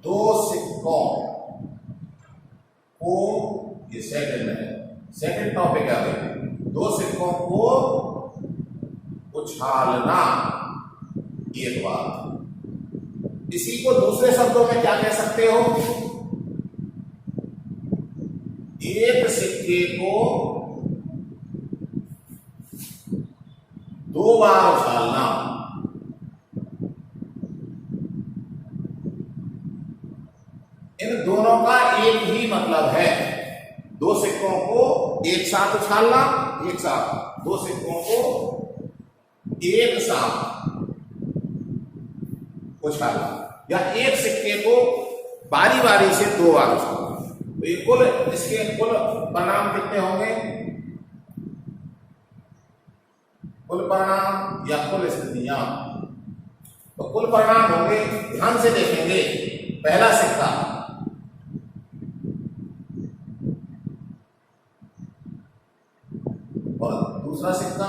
दो सिक्कों को, ये सेकंड है, सेकंड टॉपिक है भाई, दो सिक्कों को उछालना, एक बात। इसी को दूसरे शब्दों में क्या कह सकते हो? एक सिक्के को दो बार उछालना। इन दोनों का एक ही मतलब है, दो सिक्कों को एक साथ उछालना, एक साथ, दो सिक्कों को एक साथ उछालना, या एक सिक्के को बारी बारी से दो बार उछालना। तो ये कुल, इसके कुल परिणाम कितने होंगे? कुल परिणाम या कुल स्थितियां, तो कुल परिणाम होंगे, ध्यान से देखेंगे। पहला सिक्का और दूसरा सिक्का,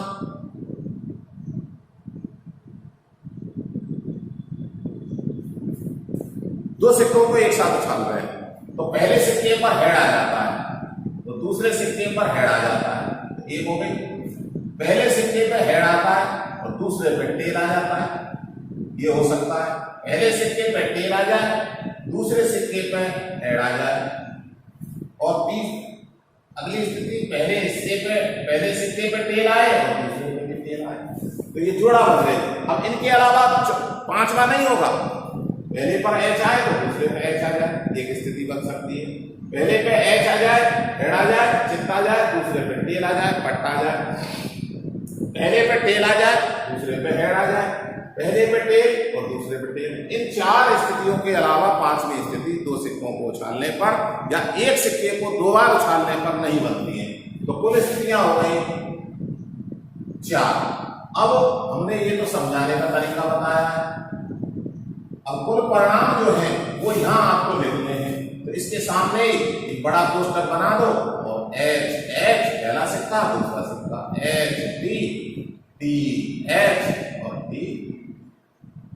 दो सिक्कों को एक साथ उछाल रहे हैं, तो पहले सिक्के पर हेड आ जाता है, तो दूसरे सिक्के पर हेड आ जाता है, एक हो गई। पहले सिक्के पर हेड आता है और दूसरे पर टेल आ जाता है, ये हो सकता है। पहले सिक्के पर टेल आ जाए, दूसरे सिक्के पर हेड आ जाए। और अगली स्थिति, पहले सिक्के पर टेल आए और दूसरे पर भी टेल आए, तो ये जोड़ा बन गए। अब इनके अलावा पांचवा नहीं होगा, पहले पर एच आए तो दूसरे पर एच आ जाए, एक स्थिति बन सकती है। पहले पे एच आ जाए, हेड आ जाए, चित्त आ जाए, दूसरे पे टेल आ जाए, पट्टा आ जाए। पहले पे टेल आ जाए, दूसरे पे हेड आ जाए, पहले पे टेल और दूसरे पे टेल। इन चार स्थितियों के अलावा पांचवी स्थिति दो सिक्कों को उछालने पर या एक सिक्के को दो बार उछालने पर नहीं बनती है। तो कुल स्थितियां हो गई चार। अब हमने ये तो समझाने का तरीका बताया है, अब कुल परिणाम जो है वो यहां आपको लिखने हैं। तो इसके सामने एक बड़ा पोस्टर बना दो और एच एच पहला सिक्का, दूसरा सिक्का, एच डी डी एच और डी,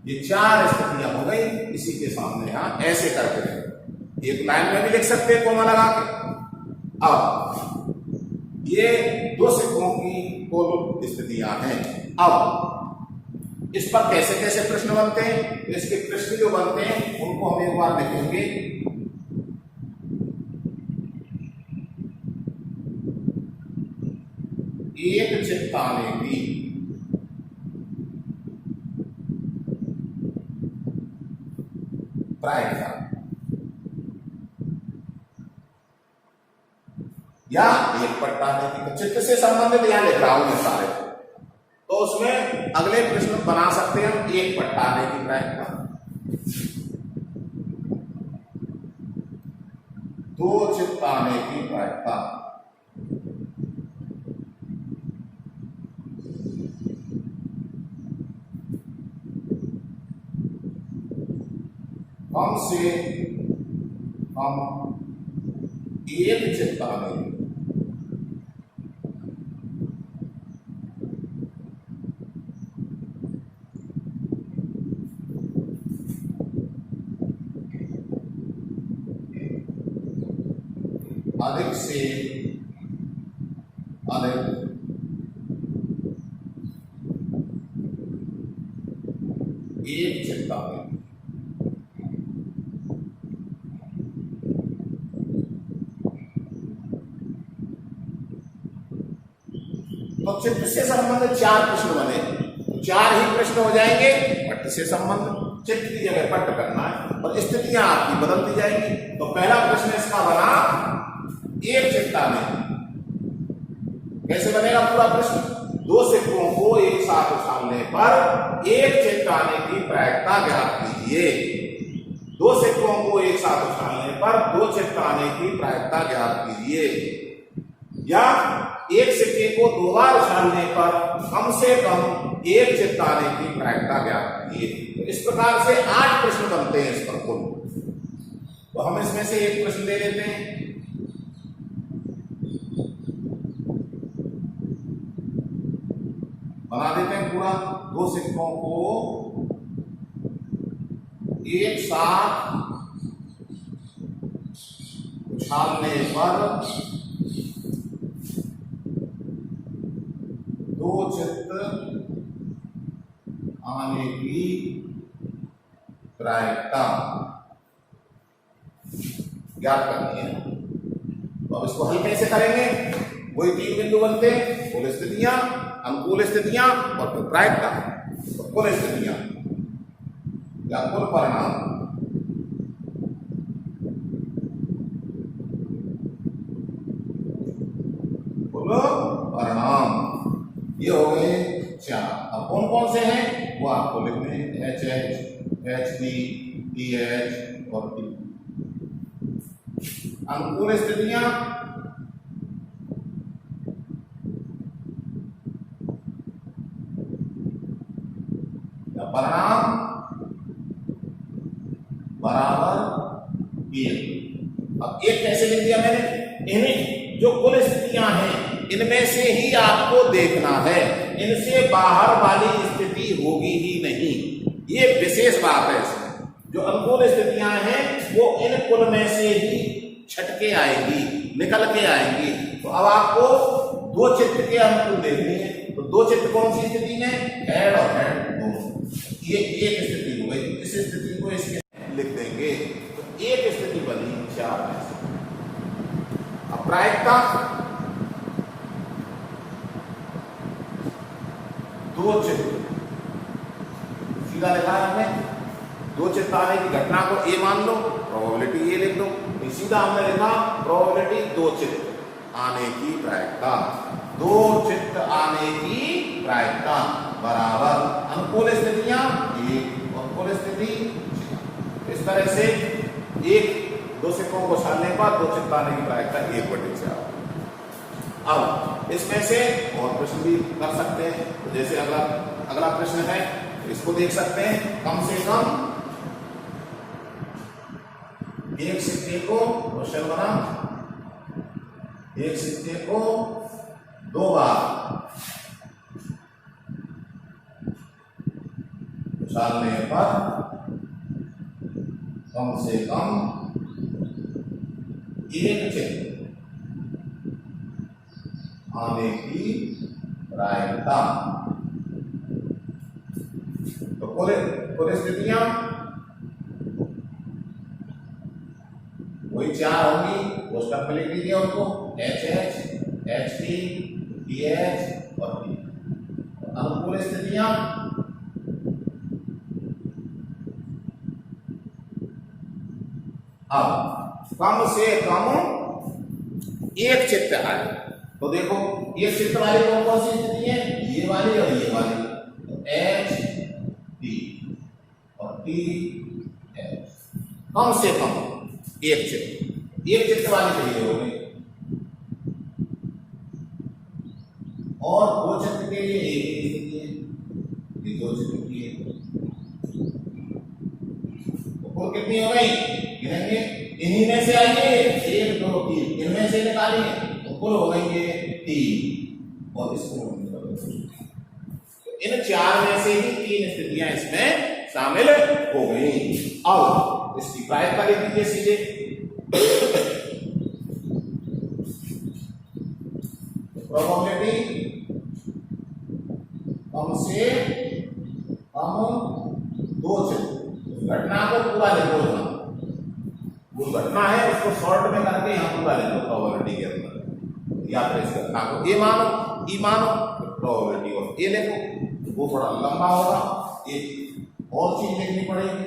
ये चार स्थितियां हो गई। इसी के सामने यहां ऐसे करके एक लाइन में भी लिख सकते हैं कोमा लगा के। अब ये दो सिक्कों की कुल स्थितियां हैं। अब इस पर कैसे कैसे प्रश्न बनते हैं, तो इसके प्रश्न जो बनते हैं उनको हम एक बार लिखेंगे। एक चित्त आने की प्रायिकता, या एक पट्टा आने की, चित्त से संबंधित यहां लिख रहा हूं मैं सारे, तो उसमें अगले प्रश्न बना सकते हैं हम। एक पट्टा आने की प्रायिकता, दो चित्त आने की प्रायिकता, कम से कम एक चित्त आने की, अधिक से अधिक एक चित्त आने की, तो चित्त से संबंधित चार प्रश्न बने, तो चार ही प्रश्न हो जाएंगे। पट्ट से संबंधित, चित्त की जगह पट्ट करना है और स्थितियां आपकी बदलती जाएंगी। तो पहला प्रश्न इसका बना एक चित्त आने, कैसे बनेगा पूरा प्रश्न? दो सिक्कों को एक साथ उछालने पर एक चित्त आने की प्रायिकता ज्ञात कीजिए। दो सिक्कों को एक साथ उछालने पर दो चित्त आने की प्रायिकता ज्ञात कीजिए, या एक सिक्के को दो बार उछालने पर कम से कम एक चित्त आने की प्रायिकता ज्ञात कीजिए। तो इस प्रकार से 8 प्रश्न बनते हैं इस पर कुल। तो हम इसमें से एक प्रश्न ले लेते हैं। बना देते हैं पूरा। दो सिक्कों को एक साथ उछालने पर दो चित्त आने की प्रायिकता ज्ञात करनी है। तो अब इसको हल कैसे करेंगे? वही तीन बिंदु बनते हैं, कुल स्थितियां, अनुकूल स्थितियां और फिर प्रायिकता। तो कुल स्थितियां या कुल परिणाम ये हो गए चार। अब कौन कौन से हैं वो आपको लिखने हैं, H H, H D, T H और टी। अनुकूल स्थितियां या परिणाम बराबर एक। अब एक कैसे लिख दिया मैंने? इन्हें जो कुल स्थितियां हैं इनमें से ही आपको देखना है, इनसे बाहर वाली स्थिति होगी ही नहीं। ये विशेष बात है इसमें। जो अनुकूल स्थितियां हैं वो इन कुल में से ही छटके आएगी, निकल के आएंगी। तो अब आपको दो चित्त के अनुकूल देखनी है। तो दो चित्त कौन सी स्थिति में? हेड और हेड दोनों। ये एक स्थिति हो गई। इस स्थिति को इसके लिख देंगे। तो एक स्थिति बनी चार में से। अब प्रायिकता दो चित्त, सीधा लिखा है हमने, दो चित्त आने की घटना को ए मान लो, प्रोबेबिलिटी ए लिख दो। सीधा हमने लिखा प्रोबेबिलिटी दो चित्त आने की प्रायिकता। दो चित्त आने की प्रायिकता बराबर अनुकूल स्थितियां एक और कुल स्थिति। इस तरह से एक दो सिक्कों को छालने पर दो चित्त आने की प्रायिकता 1/4। अब इसमें से और प्रश्न भी कर सकते हैं। तो जैसे अगला प्रश्न है, इसको देख सकते हैं। कम से कम एक सिक्के को, क्वेश्चन बना, एक सिक्के को दो बार उछालने पर कम से कम एक चित्त आने की प्रायिकता। तो कुल स्थितियां वही चार होंगी, उसका लिख दीजिए उनको, H H, H T, T H और टी। अनुकूल स्थितियां अब कम से कम एक चित्त आए। तो देखो ये चित्त वाली कौन कौन सी स्थिति है? ये वाली और ये वाली। तो एच टी और टी एच। कम से कम एक चित्त वाली चाहिए होगी। और दो चित्त के लिए एक स्थिति है, ये दो चित्त की है। तो कुल कितनी हो गई? गिनेंगे, इन्हीं में से आइए 1 2 3, इनमें से निकालिए तो कुल हो गई ये 3। और इसको इन चार में से ही 3 स्थितियां इसमें शामिल हो गई। अब इसकी प्रायिकता लिख दीजिए सीधे। प्रोबेबिलिटी कम से कम दो चित्त, घटना को पूरा लिखो। वो घटना है उसको शॉर्ट में करके यहाँ पूरा लिखो प्रोबेबिलिटी के अंदर। या फिर इस घटना को ए मानो, ई मानो, प्रोबेबिलिटी ऑफ ए लिखो। वो थोड़ा लंबा होगा, एक और चीज लिखनी पड़ेगी।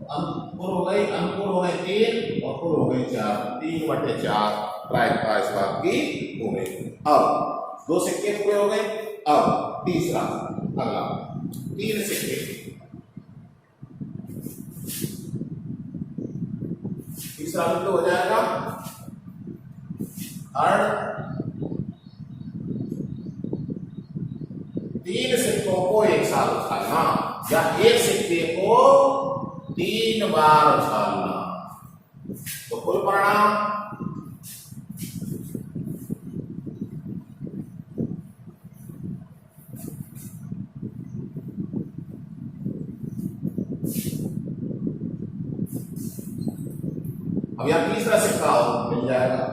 अनुकूल हो गए 3 और कुल हो गए 4, 3/4 प्रायिकता इस बात की हो गई। अब दो सिक्के पूरे हो गए। अब तीसरा, अगला 3 सिक्के। तीसरा बिंदु हो जाएगा थर्ड। 3 सिक्कों को एक साथ उछालना या एक सिक्के को 3 बार उछालना। तो कुल परिणाम अब यहाँ तीसरा सिक्का हो मिल जाएगा,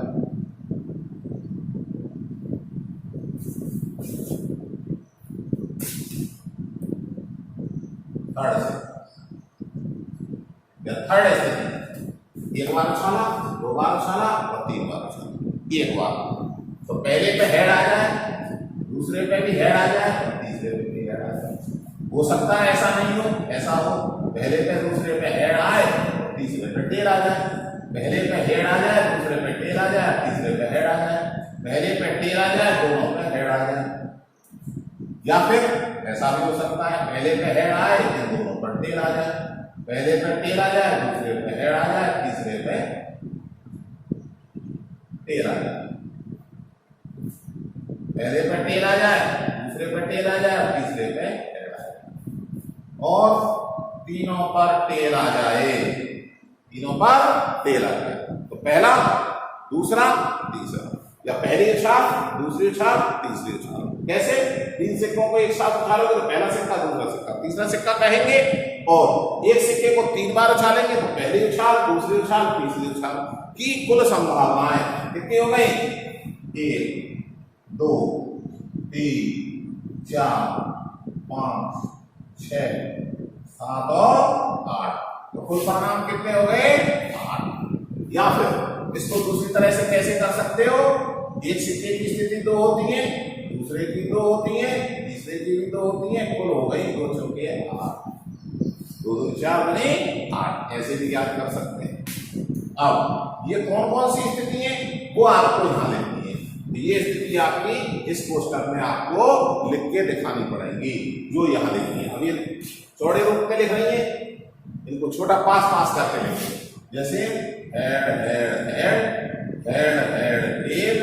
थर्ड सिक्का या थर्ड स्थिति, एक बार उछाला, दो बार उछाला और तीन बार उछाला, एक बार। तो पहले पे हेड आ जाए, दूसरे पे भी हेड आ जाए और तीसरे पे भी हेड आ जाए। हो सकता है ऐसा नहीं हो, ऐसा हो पहले पे दूसरे पे हेड आए और तीसरे पे टेल आ जाए, पहले पे हेड आ जाए दूसरे पे टेल आ जाए, तीसरे पे हेड आ जाए, पहले पे टेल आ जाए दोनों पे हेड आ जाए। या फिर ऐसा भी हो सकता है पहले पे हेड आए फिर दोनों पर टेल आ जाए, पहले पे टेल आ जाए दूसरे पे हेड आ जाए, तीसरे पे टेल आ जाए, पहले पे टेल आ जाए दूसरे पे टेल आ जाए और तीसरे पे हेड आ जाए, और तीनों पर टेल आ जाए, तीनों पर टेल आ जाए। तो पहला, दूसरा, तीसरा, या पहली उछाल, दूसरी उछाल, तीसरी उछाल। कैसे? तीन सिक्कों को एक साथ उछालोगे तो पहला सिक्का, दूसरा सिक्का, तीसरा सिक्का कहेंगे, और एक सिक्के को तीन बार उछालेंगे तो पहली उछाल, दूसरी उछाल, तीसरी उछाल की कुल संभावनाएं कितनी हो गई? 1 2 3 4 5 6 7 और 8। तो कुल परिणाम कितने हो गए? 8। या फिर इसको दूसरी तरह से कैसे कर सकते हो? एक सिक्के की स्थिति 2 होती है, दूसरे की 2 होती है, तीसरे की भी 2 होती है, कुल हो गई 2 चौके 8, 2 2 4 बने 8। ऐसे भी याद कर सकते हैं। अब ये कौन कौन सी स्थिति है वो आपको यहां लिखनी है। ये स्थिति आपकी इस पोस्टर में आपको लिख के दिखानी पड़ेगी, जो यहां लिखनी है। अब ये चौड़े रूप में लिख रही है, इनको छोटा पास पास करके लिखेंगे। जैसे head head head head head tail,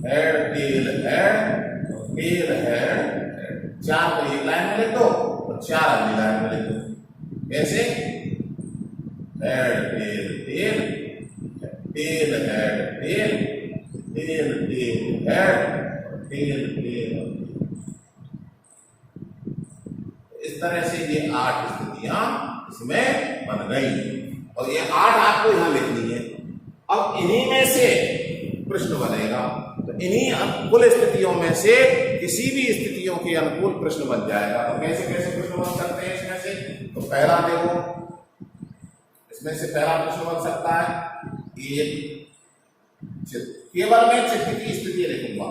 head tell head, tail head head. 4 को एक लाइन में लिख दो और 4 अगली लाइन में लिख दो। कैसे? Head tail tail, tail head tail, tail tail head, tail tail. इस तरह से ये 8 स्थितियां इसमें बन गई और ये 8 आपको यहां लिखनी है। अब इन्हीं में से प्रश्न बनेगा, तो इन्हीं कुल स्थितियों में से किसी भी स्थितियों के अनुकूल प्रश्न बन जाएगा। तो कैसे कैसे प्रश्न बन सकते हैं इसमें से? तो पहला देखो, इसमें से पहला प्रश्न बन सकता है एक चित्र। केवल मैं चित्र की स्थिति लिखूंगा,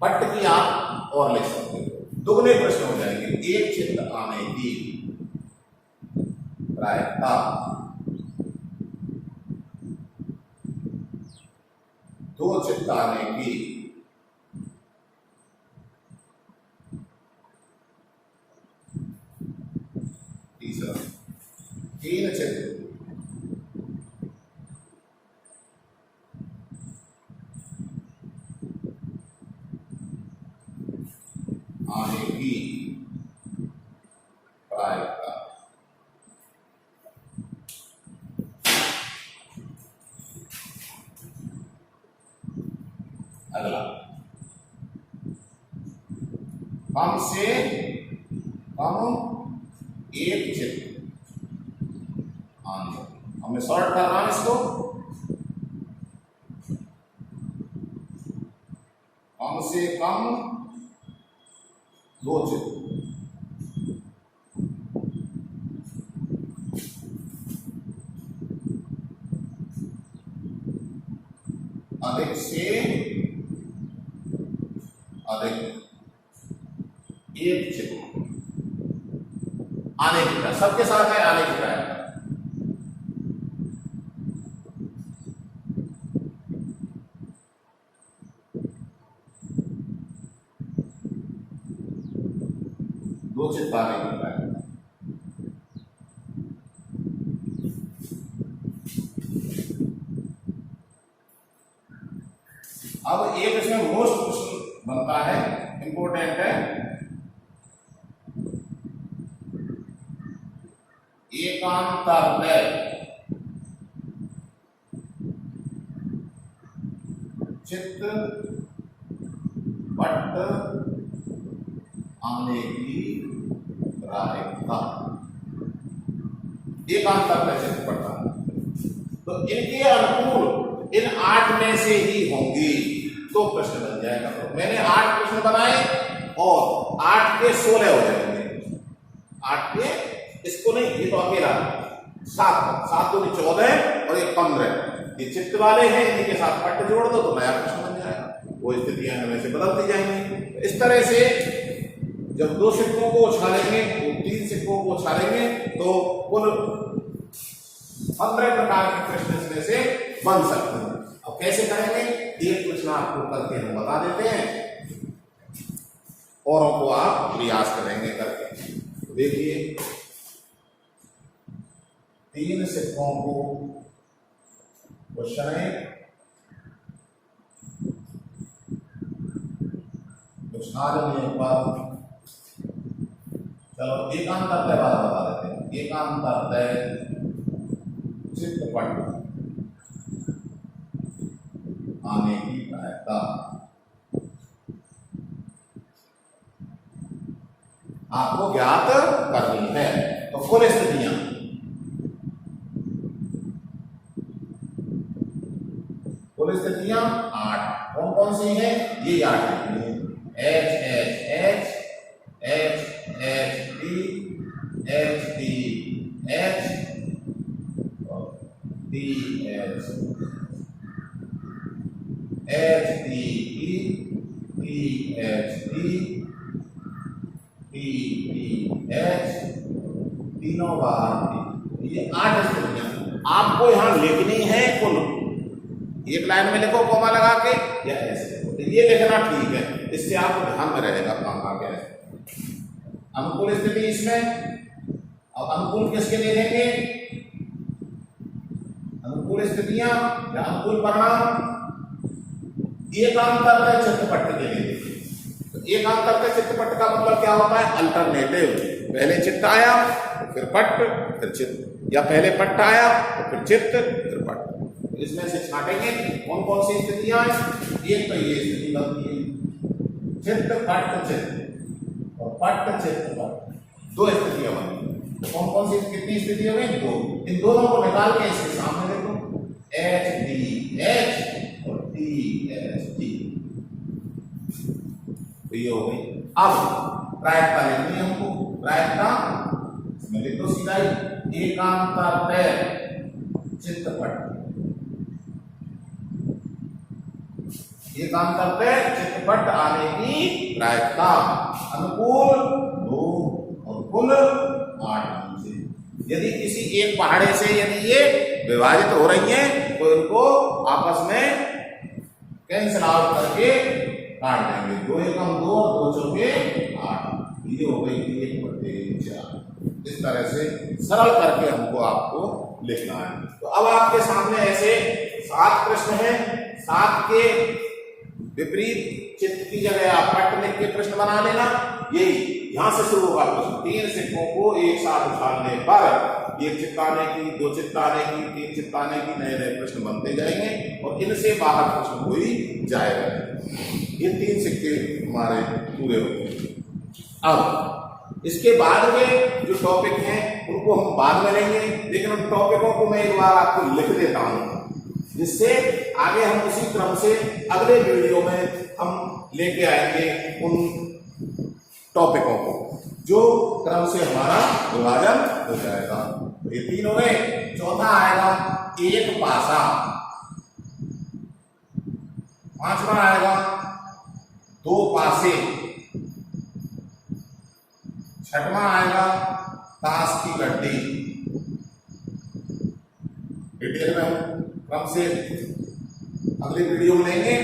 पट्ट की आप और लिख सकते हो, दुगने प्रश्न हो जाएंगे। एक चित्र आने की प्रायिकता, दो चित्र आने की तीसरा, 3 चित्र आने की प्रायिकता। अगला, कम से कम एक चित्र आने, हमें सॉर्ट करना है इसको। कम से कम 2 चित्र, अधिक से अधिक एक चित्र आने की प्रायिकता, सबके साथ है आने की प्रायिकता। दो चित्र आने की प्रायिकता। अब एक इसमें मोस्ट क्वेश्चन बनता है, इंपॉर्टेंट है। एकांतर चित्र पट्ट आने की प्रायिकता। एकांतर चित्र पट्ट तो इनके अनुकूल इन 8 में से ही होंगी तो प्रश्न बन जाएगा। तो मैंने 8 प्रश्न बनाए और 8 के 16 हो जाएंगे। 8 के इसको नहीं, ये तो अकेला 7 दूनी 14 और 1 15 ये चित्त वाले हैं, इनके साथ पट्ट जोड़ दो तो नया प्रश्न बन जाएगा। वो स्थितियां हमें से बदलती जाएंगी। इस तरह से जब 2 सिक्कों को उछालेंगे तो 3 सिक्कों को उछालेंगे तो कुल 15 प्रकार के प्रश्न इसमें से बन सकते हैं। अब कैसे करेंगे, एक प्रश्न आपको करके हम बता देते हैं, औरों को आप प्रयास करेंगे करके। तो देखिए 3 सिक्कों को उछालें, उछालने पर चलो एकांतरतय वाला बता देते हैं। एकांतरतय चित्तपट आने की प्रायिकता आपको ज्ञात करनी है। तो कुल स्थितियां कुल स्थितियां 8 कौन कौन सी हैं, ये 8 हैं। H H H H H D H D H D H H D E D H D D D H तीनों बार ये 8 स्थितियां आपको यहां लिखनी है। कुल एक लाइन में लिखो कॉमा लगा के या ऐसे लिखो, ये लिखना ठीक है, इससे आपको ध्यान में रहेगा काम आगे। अनुकूल स्थिति इसमें, अब अनुकूल किसके लिए लेंगे, अनुकूल स्थितियां या अनुकूल परिणाम एकांतरतय चित्तपट के लिए। तो एकांतरतय चित्तपट का मतलब क्या होता है, अल्टरनेटिव। पहले चित्त आया तो फिर पट्ट फिर चित्त, या पहले पट्ट आया तो फिर चित्त फिर पट्ट। इसमें से छाटेंगे कौन कौन सी स्थितियां हैं। एक तो ये स्थिति बनती है चित्त पट्ट चित्त और पट्ट चित्त पट्ट, 2 स्थितियां बनी। तो कौन कौन सी कितनी स्थिति हो गई, 2। इन दोनों को निकाल के इसके सामने देखो, H D H और D H D, तो ये हो गई। अब प्रायिकता लेनी है हमको। प्रायिकता इसमें लिख दो सीधा ही, एकांतरतय चित्तपट, एकांतरतय चित्तपट आने की प्रायिकता अनुकूल 2 और कुल 8 से। यदि किसी एक पहाड़े से यदि ये विभाजित हो रही हैं तो इनको आपस में कैंसिल आउट करके काट देंगे। 2 एकम 2 और 2 चौके 8, ये हो गई 1/4। इस तरह से सरल करके हमको आपको लिखना है। तो अब आपके सामने ऐसे 7 प्रश्न हैं। 7 के विपरीत चित्त की जगह आप पट्ट लिख के प्रश्न बना लेना। यही यहां से शुरू होगा प्रश्न। 3 सिक्कों को एक साथ उछालने पर 1 चित्त आने की, 2 चित्त आने की, 3 चित्त आने की, नए नए प्रश्न बनते जाएंगे और इनसे बाहर प्रश्न कोई जाएगा। ये 3 सिक्के हमारे पूरे होते हैं। अब इसके बाद के जो टॉपिक हैं उनको हम बाद में लेंगे, लेकिन उन टॉपिकों को मैं एक बार आपको लिख देता हूं, जिससे आगे हम उसी क्रम से अगले वीडियो में हम लेके आएंगे उन टॉपिकों को, जो क्रम से हमारा विभाजन हो जाएगा। तो ये 3 हो गए। चौथा आएगा एक पासा, 5वां आएगा 2 पासे, 6वां आएगा ताश की गड्डी। डिटेल में हम क्रम से अगली वीडियो में लेंगे।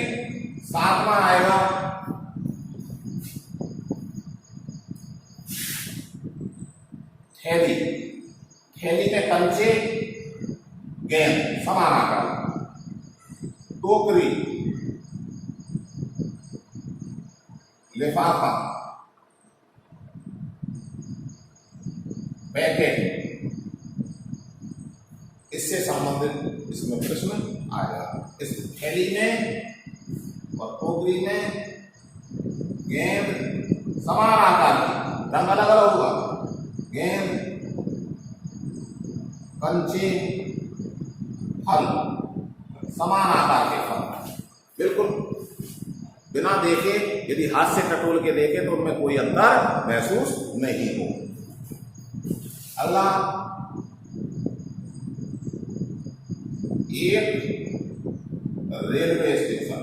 7वां आएगा थैली, थैली में कंचे गेंद समान आकार। टोकरी, लिफाफा, पैकेट, इससे संबंधित इसमें प्रश्न आएगा। इस थैली में और टोकरी में गेंद समान आकार की, रंग अलग अलग होगा। गेंद, कंचे, फल, समान आकार के फल, बिल्कुल बिना देखे, यदि हाथ से टटोल के देखे तो उनमें कोई अंतर महसूस नहीं हो। अगला, एक रेलवे स्टेशन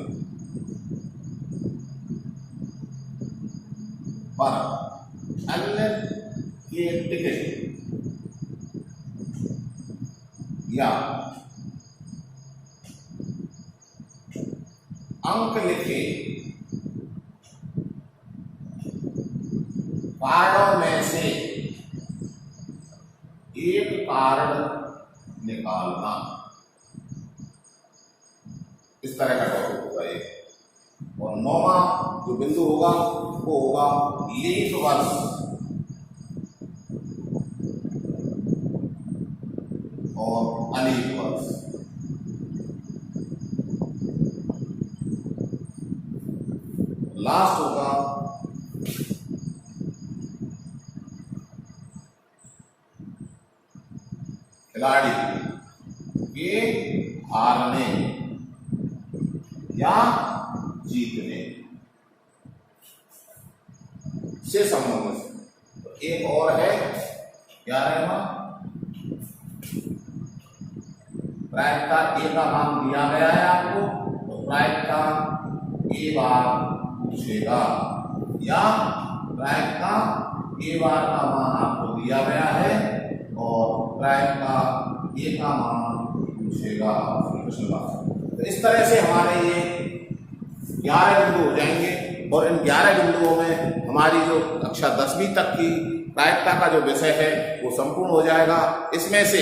पर अन्य के टिकट या अंक लिखे कार्डों में से एक कार्ड निकालना, इस तरह का टॉपिक होगा ये। और 9वां जो बिंदु होगा वो होगा लीफ वर्ष और अलीफ वर्ष। लास्ट होगा खिलाड़ी के हारने या जीतने से संबंधित। तो एक और है 11वां, प्रायिकता ए का मान दिया गया है आपको, तो प्रायिकता ए बार पूछेगा, या प्रायिकता ए बार का मान आपको दिया गया है और प्रायिकता ए का मान पूछेगा प्रश्न का। तो इस तरह से हमारे ये 11 बिंदु हो जाएंगे और इन 11 बिंदुओं में हमारी जो कक्षा 10वीं तक की प्रायिकता का जो विषय है वो संपूर्ण हो जाएगा। इसमें से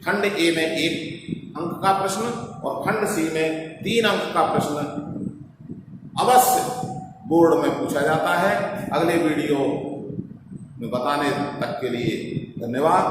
खंड ए में 1 अंक का प्रश्न और खंड सी में 3 अंक का प्रश्न अवश्य बोर्ड में पूछा जाता है। अगले वीडियो में बताने तक के लिए धन्यवाद।